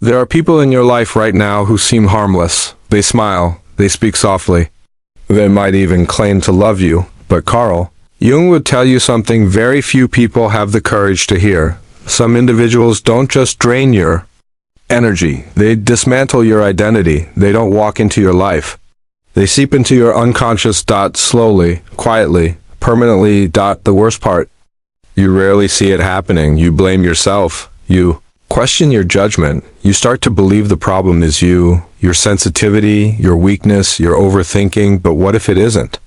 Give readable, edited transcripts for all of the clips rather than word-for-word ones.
There are people in your life right now who seem harmless. They smile, they speak softly. They might even claim to love you. But Carl, Jung would tell you something very few people have the courage to hear. Some individuals don't just drain your energy. They dismantle your identity. They don't walk into your life. They seep into your unconscious. Slowly, quietly, permanently. The worst part, you rarely see it happening. You blame yourself. You question your judgment. You start to believe the problem is you, your sensitivity, your weakness, your overthinking. But what if it isn't?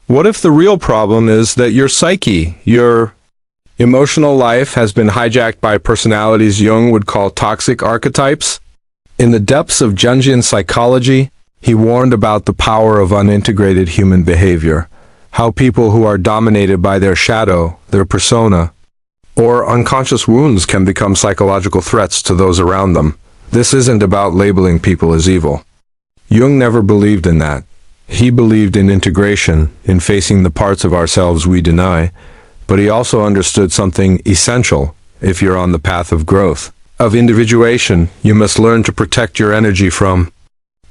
What if the real problem is that your psyche, your emotional life has been hijacked by personalities Jung would call toxic archetypes? In the depths of Jungian psychology, he warned about the power of unintegrated human behavior, how people who are dominated by their shadow, their persona, or unconscious wounds can become psychological threats to those around them. This isn't about labeling people as evil. Jung never believed in that. He believed in integration, in facing the parts of ourselves we deny, but he also understood something essential. If you're on the path of growth, of individuation, you must learn to protect your energy from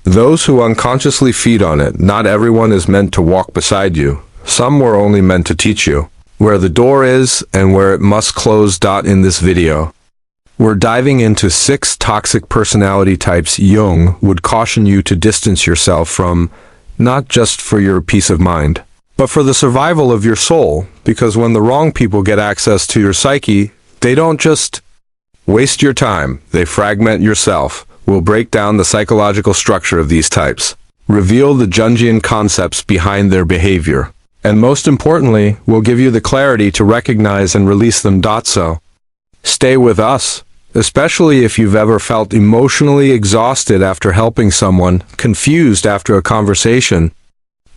those who unconsciously feed on it. Not everyone is meant to walk beside you. Some were only meant to teach you where the door is and where it must close. In this video, we're diving into 6 toxic personality types Jung would caution you to distance yourself from, not just for your peace of mind, but for the survival of your soul, because when the wrong people get access to your psyche, they don't just waste your time, they fragment yourself. We'll break down the psychological structure of these types, reveal the Jungian concepts behind their behavior, and most importantly, we'll give you the clarity to recognize and release them. So, stay with us, especially if you've ever felt emotionally exhausted after helping someone, confused after a conversation,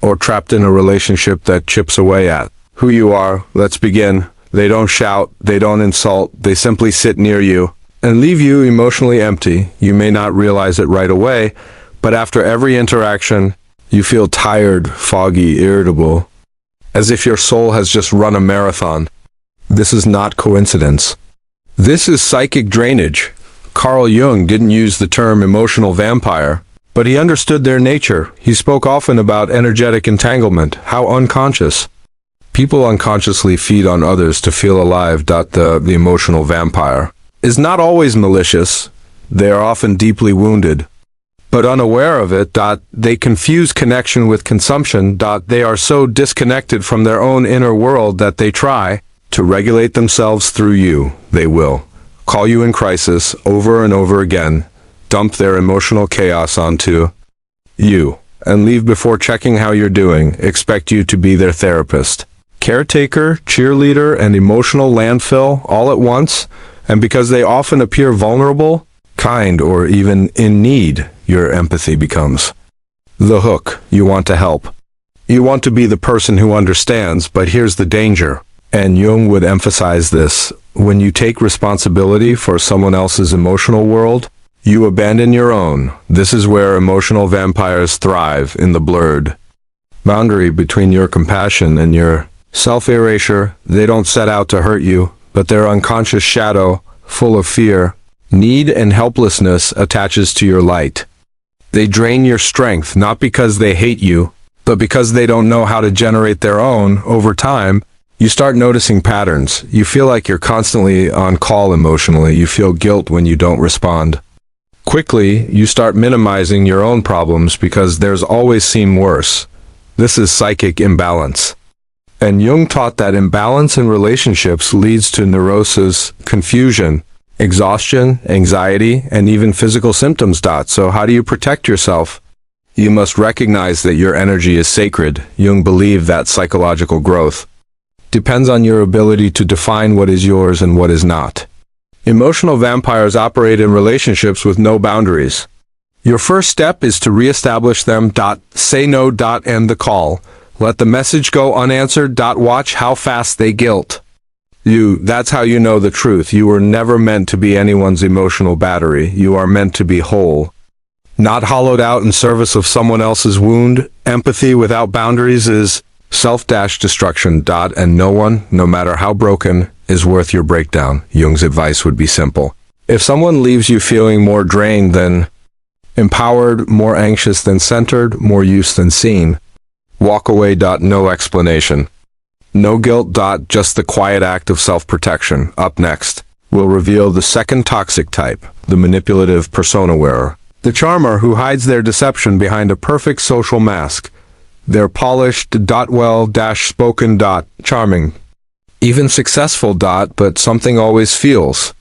or trapped in a relationship that chips away at who you are. Let's begin. They don't shout, they don't insult, they simply sit near you and leave you emotionally empty. You may not realize it right away, but after every interaction, you feel tired, foggy, irritable, as if your soul has just run a marathon. This is not coincidence. This is psychic drainage. Carl Jung didn't use the term emotional vampire, but he understood their nature. He spoke often about energetic entanglement, how unconscious. People unconsciously feed on others to feel alive. The emotional vampire is not always malicious. They are often deeply wounded, but unaware of it. They confuse connection with consumption. They are so disconnected from their own inner world that they try to regulate themselves through you. They will call you in crisis over and over again, dump their emotional chaos onto you, and leave before checking how you're doing, expect you to be their therapist, caretaker, cheerleader, and emotional landfill all at once. And because they often appear vulnerable, kind, or even in need, your empathy becomes the hook. You want to help. You want to be the person who understands, but here's the danger. And Jung would emphasize this. When you take responsibility for someone else's emotional world, you abandon your own. This is where emotional vampires thrive, in the blurred boundary between your compassion and your self-erasure. They don't set out to hurt you, but their unconscious shadow, full of fear, need, and helplessness, attaches to your light. They drain your strength, not because they hate you, but because they don't know how to generate their own. Over time, you start noticing patterns. You feel like you're constantly on call emotionally. You feel guilt when you don't respond. Quickly, you start minimizing your own problems because theirs always seem worse. This is psychic imbalance. And Jung taught that imbalance in relationships leads to neurosis, confusion, exhaustion, anxiety, and even physical symptoms. So how do you protect yourself? You must recognize that your energy is sacred. Jung believed that psychological growth depends on your ability to define what is yours and what is not. Emotional vampires operate in relationships with no boundaries. Your first step is to reestablish them. Say no. End the call. Let the message go unanswered. Watch how fast they guilt you. That's how you know the truth. You were never meant to be anyone's emotional battery. You are meant to be whole, not hollowed out in service of someone else's wound. Empathy without boundaries is self-destruction. And no one, no matter how broken, is worth your breakdown. Jung's advice would be simple. If someone leaves you feeling more drained than empowered, more anxious than centered, more used than seen, walk away. No explanation. No guilt. Just the quiet act of self-protection. Up next, we'll reveal the second toxic type, the manipulative persona wearer. The charmer who hides their deception behind a perfect social mask. They're polished, well-spoken, charming, even successful, but something always feels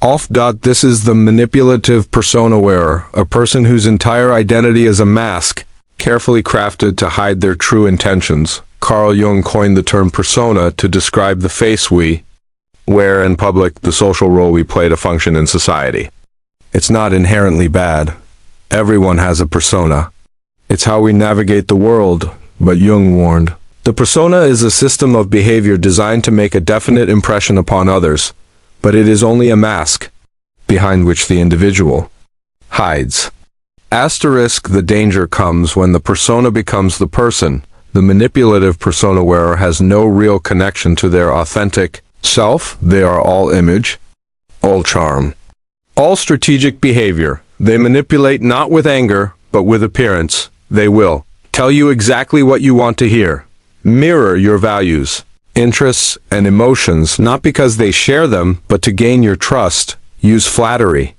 off. This is the manipulative persona wearer, a person whose entire identity is a mask, carefully crafted to hide their true intentions. Carl Jung coined the term persona to describe the face we wear in public, the social role we play to function in society. It's not inherently bad. Everyone has a persona. It's how we navigate the world, but Jung warned. The persona is a system of behavior designed to make a definite impression upon others, but it is only a mask, behind which the individual hides. Asterisk, the danger comes when the persona becomes the person. The manipulative persona wearer has no real connection to their authentic self. They are all image, all charm, all strategic behavior. They manipulate not with anger, but with appearance. They will tell you exactly what you want to hear, mirror your values, interests, and emotions, not because they share them, but to gain your trust. Use flattery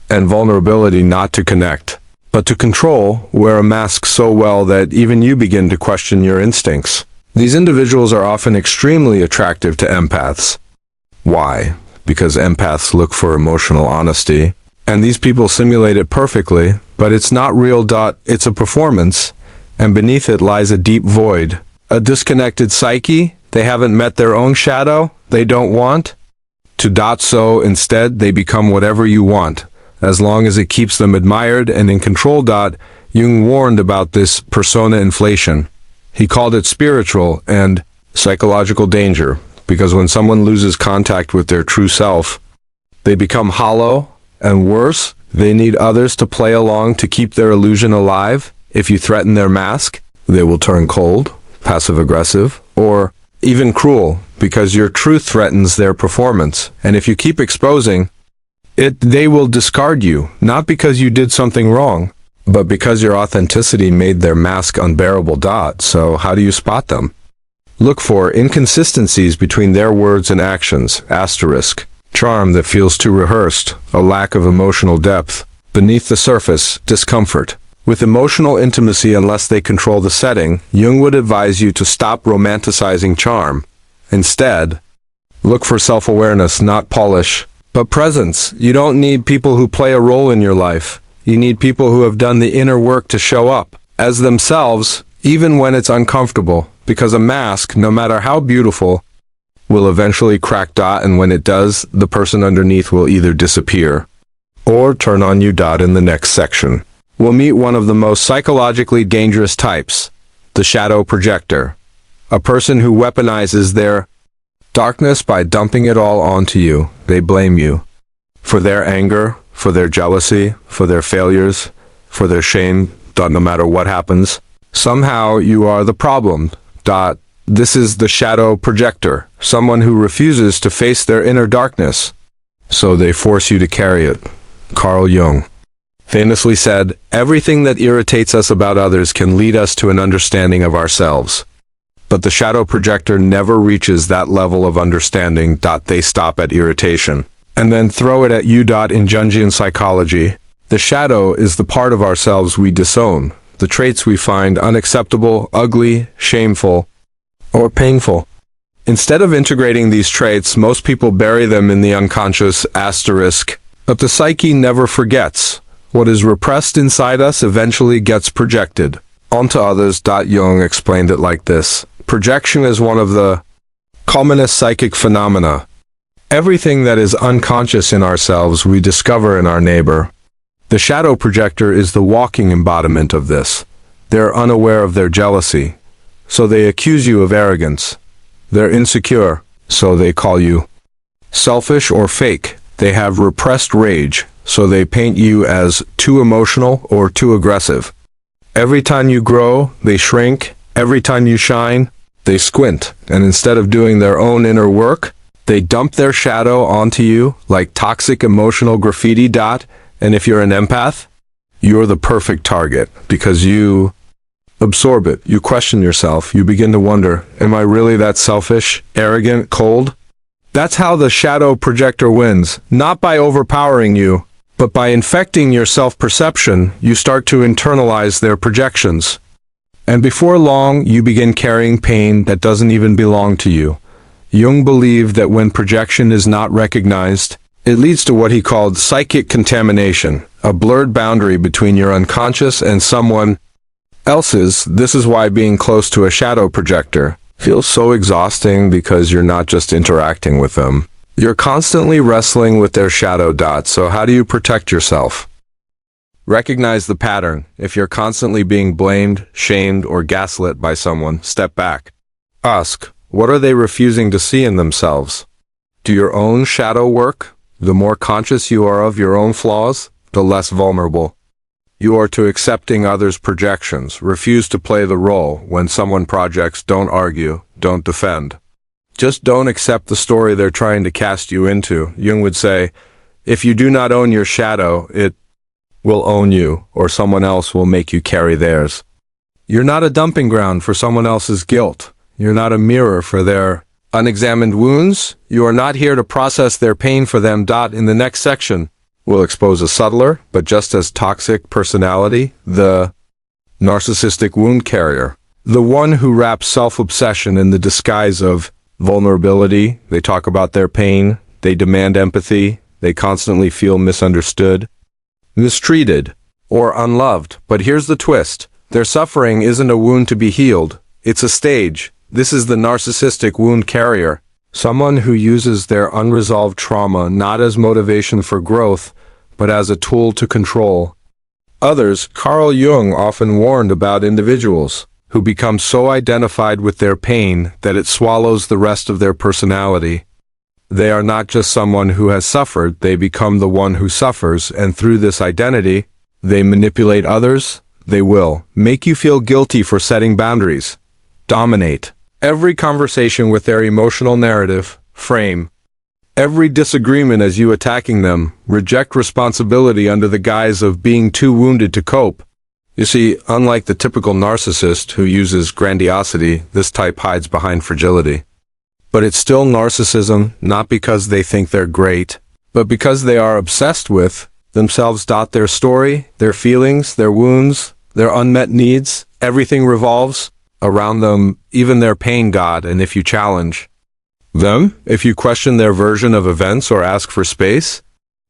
and vulnerability not to connect, but to control. Wear a mask so well that even you begin to question your instincts. These individuals are often extremely attractive to empaths. Why? Because empaths look for emotional honesty, and these people simulate it perfectly, but it's not real. It's a performance, and beneath it lies a deep void, a disconnected psyche. They haven't met their own shadow. They don't want to. So instead, they become whatever you want, as long as it keeps them admired and in control. Jung warned about this persona inflation. He called it spiritual and psychological danger, because when someone loses contact with their true self, they become hollow, and worse, they need others to play along to keep their illusion alive. If you threaten their mask, they will turn cold, passive-aggressive, or even cruel, because your truth threatens their performance. And if you keep exposing it, they will discard you, not because you did something wrong, but because your authenticity made their mask unbearable. So how do you spot them? Look for inconsistencies between their words and actions. Asterisk. Charm that feels too rehearsed, a lack of emotional depth. Beneath the surface, discomfort. With emotional intimacy, unless they control the setting, Jung would advise you to stop romanticizing charm. Instead, look for self-awareness, not polish, but presence. You don't need people who play a role in your life. You need people who have done the inner work to show up as themselves, even when it's uncomfortable, because a mask, no matter how beautiful, will eventually crack. And when it does, the person underneath will either disappear or turn on you. In the next section, we'll meet one of the most psychologically dangerous types, the shadow projector, a person who weaponizes their darkness by dumping it all onto you. They blame you for their anger, for their jealousy, for their failures, for their shame. No matter what happens, somehow you are the problem. This is the shadow projector, someone who refuses to face their inner darkness, so they force you to carry it. Carl Jung famously said, "Everything that irritates us about others can lead us to an understanding of ourselves. But the shadow projector never reaches that level of understanding. They stop at irritation and then throw it at you. In Jungian psychology, the shadow is the part of ourselves we disown, the traits we find unacceptable, ugly, shameful, or painful. Instead of integrating these traits, most people bury them in the unconscious. Asterisk. But the psyche never forgets. What is repressed inside us eventually gets projected onto others. Jung explained it like this. Projection is one of the commonest psychic phenomena. Everything that is unconscious in ourselves we discover in our neighbor. The shadow projector is the walking embodiment of this. They're unaware of their jealousy, so they accuse you of arrogance. They're insecure, so they call you selfish or fake. They have repressed rage, so they paint you as too emotional or too aggressive. Every time you grow, they shrink. Every time you shine, they squint. And instead of doing their own inner work, They dump their shadow onto you like toxic emotional graffiti. And if you're an empath, you're the perfect target because you absorb it. You question yourself. You begin to wonder, am I really that selfish, arrogant, cold? That's how the shadow projector wins, not by overpowering you, but by infecting your self-perception. You start to internalize their projections. And before long, you begin carrying pain that doesn't even belong to you. Jung believed that when projection is not recognized, it leads to what he called psychic contamination, a blurred boundary between your unconscious and someone else's. This is why being close to a shadow projector feels so exhausting, because you're not just interacting with them. You're constantly wrestling with their shadow. So how do you protect yourself? Recognize the pattern. If you're constantly being blamed, shamed, or gaslit by someone, step back. Ask, what are they refusing to see in themselves? Do your own shadow work? The more conscious you are of your own flaws, the less vulnerable you are to accepting others' projections. Refuse to play the role. When someone projects, don't argue, don't defend. Just don't accept the story they're trying to cast you into. Jung would say, if you do not own your shadow, it will own you, or someone else will make you carry theirs. You're not a dumping ground for someone else's guilt. You're not a mirror for their unexamined wounds. You are not here to process their pain for them. In the next section, we'll expose a subtler, but just as toxic personality, the narcissistic wound carrier. The one who wraps self-obsession in the disguise of vulnerability. They talk about their pain. They demand empathy. They constantly feel misunderstood, mistreated, or unloved. But here's the twist. Their suffering isn't a wound to be healed. It's a stage. This is the narcissistic wound carrier. Someone who uses their unresolved trauma not as motivation for growth, but as a tool to control others. Carl Jung often warned about individuals who become so identified with their pain that it swallows the rest of their personality. They are not just someone who has suffered, they become the one who suffers, and through this identity, they manipulate others. They will make you feel guilty for setting boundaries, dominate every conversation with their emotional narrative, frame every disagreement as you attacking them, reject responsibility under the guise of being too wounded to cope. You see, unlike the typical narcissist who uses grandiosity, this type hides behind fragility. But it's still narcissism, not because they think they're great, but because they are obsessed with themselves. Their story, their feelings, their wounds, their unmet needs, everything revolves around them, even their pain. And if you challenge them, if you question their version of events or ask for space,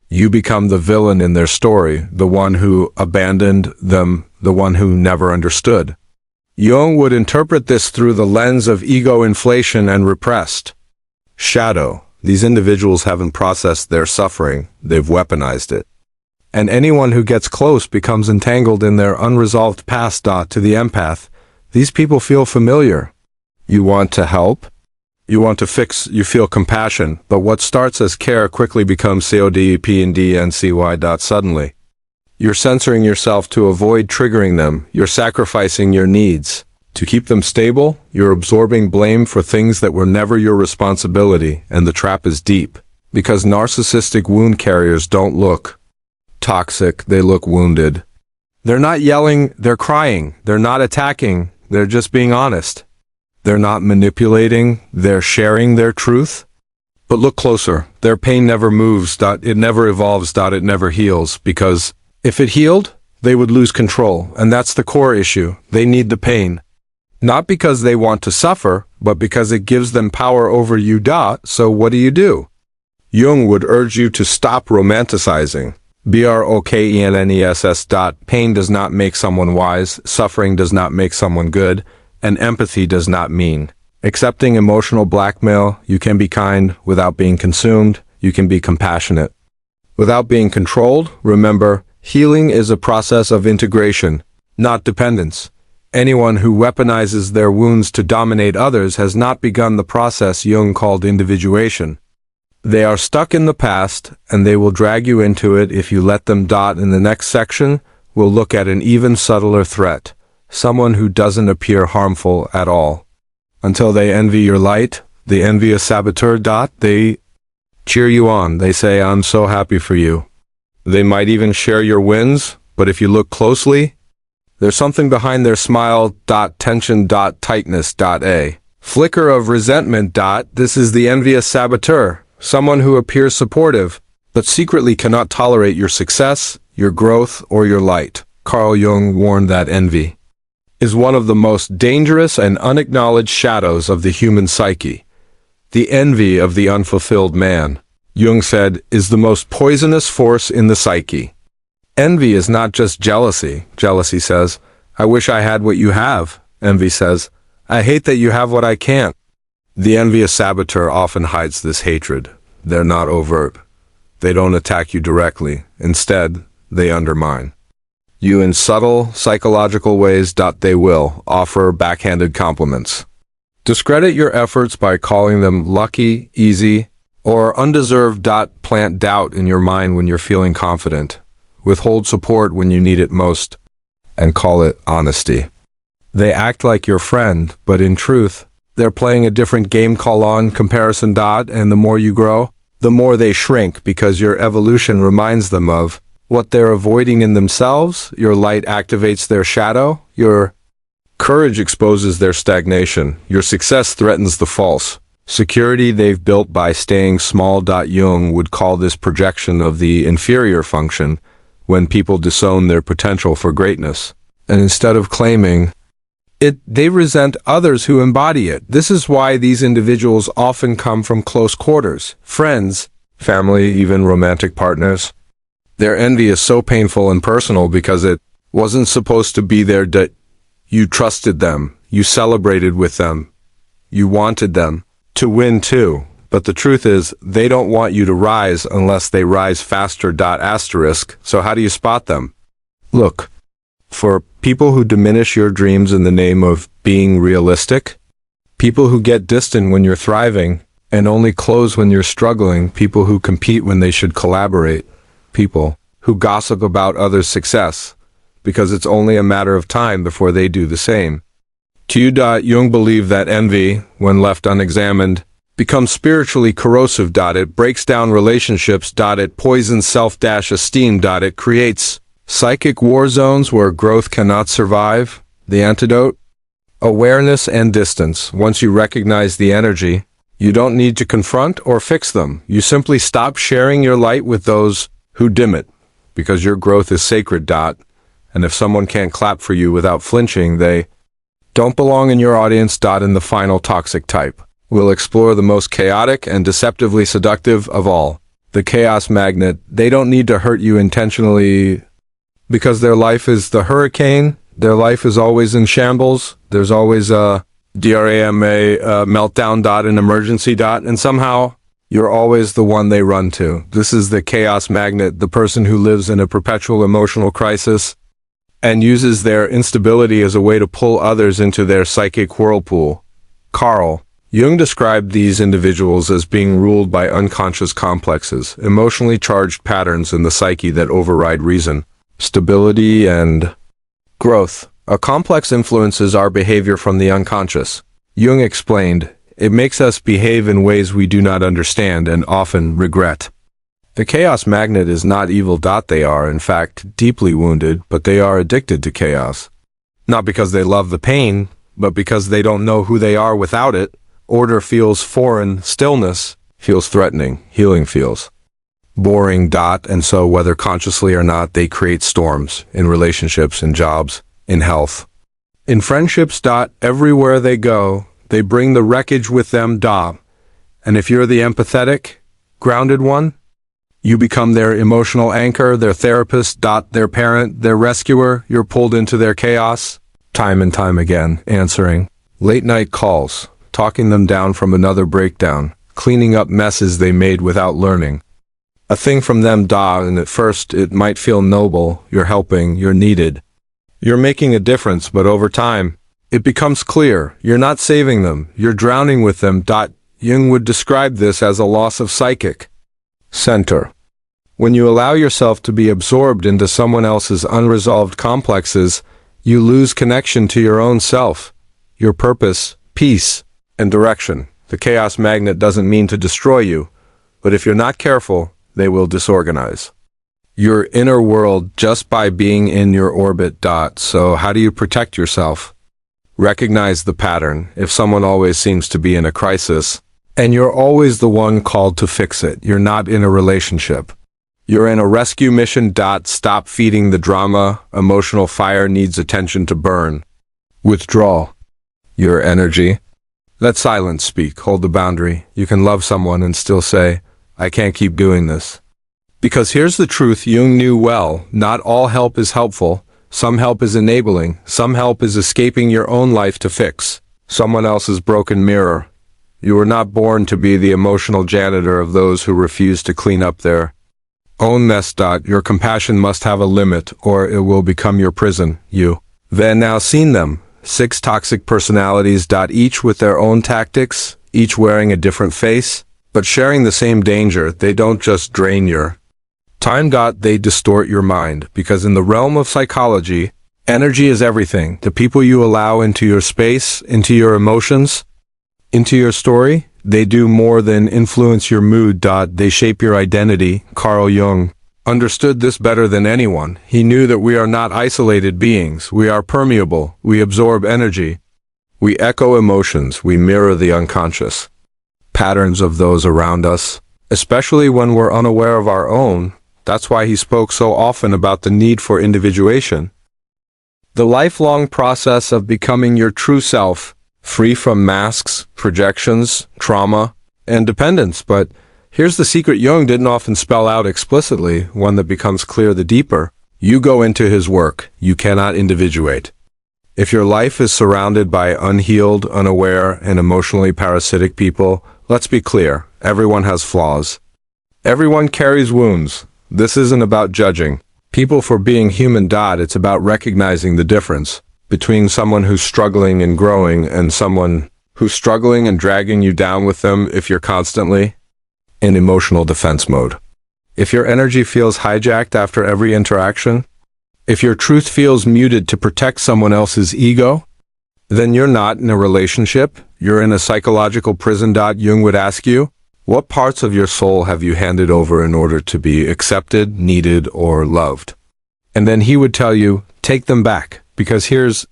you become the villain in their story, the one who abandoned them, the one who never understood. Jung would interpret this through the lens of ego inflation and repressed shadow. These individuals haven't processed their suffering, they've weaponized it. And anyone who gets close becomes entangled in their unresolved past. To the empath, these people feel familiar. You want to help? You want to fix, you feel compassion, but what starts as care quickly becomes CODEPNDNCY. Suddenly, you're censoring yourself to avoid triggering them. You're sacrificing your needs to keep them stable. You're absorbing blame for things that were never your responsibility, and the trap is deep. Because narcissistic wound carriers don't look toxic, they look wounded. They're not yelling, they're crying. They're not attacking, they're just being honest. They're not manipulating, they're sharing their truth. But look closer. Their pain never moves. It never evolves. It never heals. Because if it healed, they would lose control. And that's the core issue. They need the pain. Not because they want to suffer, but because it gives them power over you. So what do? Jung would urge you to stop romanticizing. BROKENNESS. Pain does not make someone wise. Suffering does not make someone good. And empathy does not mean accepting emotional blackmail. You can be kind without being consumed. You can be compassionate without being controlled. Remember, healing is a process of integration, not dependence. Anyone who weaponizes their wounds to dominate others has not begun the process Jung called individuation. They are stuck in the past, and they will drag you into it if you let them. In the next section, we'll look at an even subtler threat. Someone who doesn't appear harmful at all, until they envy your light, The envious saboteur. They cheer you on. They say, I'm so happy for you. They might even share your wins, but if you look closely, there's something behind their smile. Tension. Tightness. A flicker of resentment. This is the envious saboteur, someone who appears supportive, but secretly cannot tolerate your success, your growth, or your light. Carl Jung warned that envy is one of the most dangerous and unacknowledged shadows of the human psyche. The envy of the unfulfilled man, Jung said, is the most poisonous force in the psyche. Envy is not just jealousy. Jealousy says, I wish I had what you have. Envy says, I hate that you have what I can't. The envious saboteur often hides this hatred. They're not overt. They don't attack you directly. Instead, they undermine you in subtle, psychological ways. They will offer backhanded compliments, discredit your efforts by calling them lucky, easy, or undeserved. Plant doubt in your mind when you're feeling confident, withhold support when you need it most, and call it honesty. They act like your friend, but in truth, they're playing a different game. Call on comparison. And the more you grow, the more they shrink, because your evolution reminds them of what they're avoiding in themselves. Your light activates their shadow. Your courage exposes their stagnation. Your success threatens the false security they've built by staying small. Jung would call this projection of the inferior function, when people disown their potential for greatness, and instead of claiming it, they resent others who embody it. This is why these individuals often come from close quarters, friends, family, even romantic partners. Their envy is so painful and personal because it wasn't supposed to be there. You trusted them, you celebrated with them, you wanted them to win too. But the truth is, they don't want you to rise unless they rise faster. So how do you spot them? Look for people who diminish your dreams in the name of being realistic, people who get distant when you're thriving and only close when you're struggling, people who compete when they should collaborate, people who gossip about others' success because it's only a matter of time before they do the same. Jung believed that envy, when left unexamined, becomes spiritually corrosive. It breaks down relationships. It poisons self-esteem. It creates psychic war zones where growth cannot survive. The antidote? Awareness and distance. Once you recognize the energy, you don't need to confront or fix them. You simply stop sharing your light with those who dim it, because your growth is sacred. And if someone can't clap for you without flinching, they don't belong in your audience. In the final toxic type, we'll explore the most chaotic and deceptively seductive of all, the chaos magnet. They don't need to hurt you intentionally because their life is the hurricane. Their life is always in shambles. There's always a drama, meltdown. An emergency. And somehow you're always the one they run to. This is the chaos magnet, the person who lives in a perpetual emotional crisis and uses their instability as a way to pull others into their psychic whirlpool. Carl Jung described these individuals as being ruled by unconscious complexes, emotionally charged patterns in the psyche that override reason, stability, and growth. A complex influences our behavior from the unconscious. Jung explained, it makes us behave in ways we do not understand and often regret. The chaos magnet is not evil. They are, in fact, deeply wounded, but they are addicted to chaos. Not because they love the pain, but because they don't know who they are without it. Order feels foreign, stillness feels threatening, healing feels boring. And so, whether consciously or not, they create storms in relationships, in jobs, in health, in friendships. Everywhere they go, they bring the wreckage with them. And if you're the empathetic, grounded one, you become their emotional anchor, their therapist. Their parent, their rescuer. You're pulled into their chaos, time and time again, answering late night calls, talking them down from another breakdown, cleaning up messes they made without learning a thing from them. And at first it might feel noble, you're helping, you're needed, you're making a difference, but over time, it becomes clear, you're not saving them, you're drowning with them. Jung would describe this as a loss of psychic center. When you allow yourself to be absorbed into someone else's unresolved complexes, you lose connection to your own self, your purpose, peace, and direction. The chaos magnet doesn't mean to destroy you, but if you're not careful, they will disorganize your inner world just by being in your orbit. So how do you protect yourself? Recognize the pattern. If someone always seems to be in a crisis, and you're always the one called to fix it, you're not in a relationship. You're in a rescue mission. Stop feeding the drama. Emotional fire needs attention to burn. Withdraw your energy. Let silence speak. Hold the boundary. You can love someone and still say, I can't keep doing this. Because here's the truth Jung knew well, not all help is helpful. Some help is enabling. Some help is escaping your own life to fix someone else's broken mirror. You were not born to be the emotional janitor of those who refuse to clean up their own mess. Your compassion must have a limit, or it will become your prison. Then now seen them. 6 toxic personalities. Each with their own tactics, each wearing a different face, but sharing the same danger. They don't just drain your time. They distort your mind, because in the realm of psychology, energy is everything. The people you allow into your space, into your emotions, into your story, they do more than influence your mood. They shape your identity. Carl Jung understood this better than anyone. He knew that we are not isolated beings. We are permeable. We absorb energy. We echo emotions. We mirror the unconscious patterns of those around us, especially when we're unaware of our own. That's why he spoke so often about the need for individuation. The lifelong process of becoming your true self, free from masks, projections, trauma, and dependence. But here's the secret Jung didn't often spell out explicitly, one that becomes clear the deeper you go into his work. You cannot individuate. If your life is surrounded by unhealed, unaware, and emotionally parasitic people, let's be clear, everyone has flaws. Everyone carries wounds. This isn't about judging people for being human. It's about recognizing the difference between someone who's struggling and growing and someone who's struggling and dragging you down with them. If you're constantly in emotional defense mode, if your energy feels hijacked after every interaction, if your truth feels muted to protect someone else's ego, then you're not in a relationship. You're in a psychological prison. Jung would ask you, what parts of your soul have you handed over in order to be accepted, needed, or loved? And then he would tell you, take them back, because here's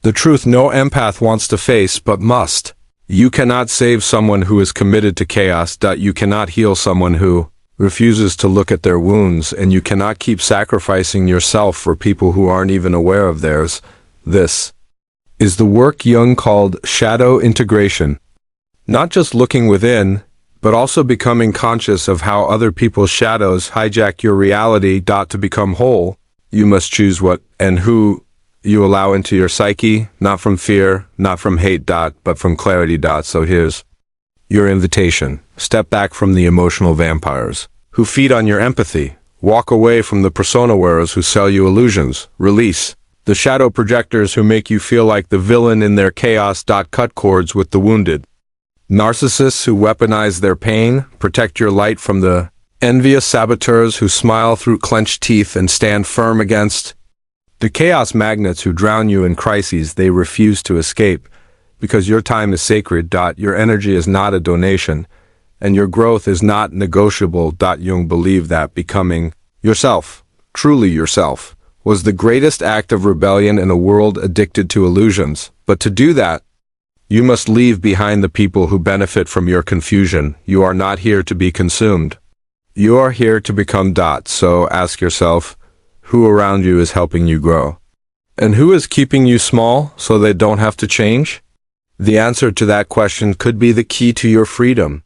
the truth no empath wants to face but must. You cannot save someone who is committed to chaos. You cannot heal someone who refuses to look at their wounds, and you cannot keep sacrificing yourself for people who aren't even aware of theirs. This is the work Jung called shadow integration. Not just looking within, but also becoming conscious of how other people's shadows hijack your reality. To become whole, you must choose what and who you allow into your psyche, not from fear, not from hate. But from clarity. So here's your invitation. Step back from the emotional vampires who feed on your empathy. Walk away from the persona wearers who sell you illusions. Release the shadow projectors who make you feel like the villain in their chaos. Cut cords with the wounded narcissists who weaponize their pain. Protect your light from the envious saboteurs who smile through clenched teeth and stand firm against the chaos magnets who drown you in crises they refuse to escape. Because your time is sacred. Your energy is not a donation, and your growth is not negotiable. Jung believed that becoming yourself, truly yourself, was the greatest act of rebellion in a world addicted to illusions. But to do that, you must leave behind the people who benefit from your confusion. You are not here to be consumed. You are here to become. So ask yourself, who around you is helping you grow? And who is keeping you small so they don't have to change? The answer to that question could be the key to your freedom.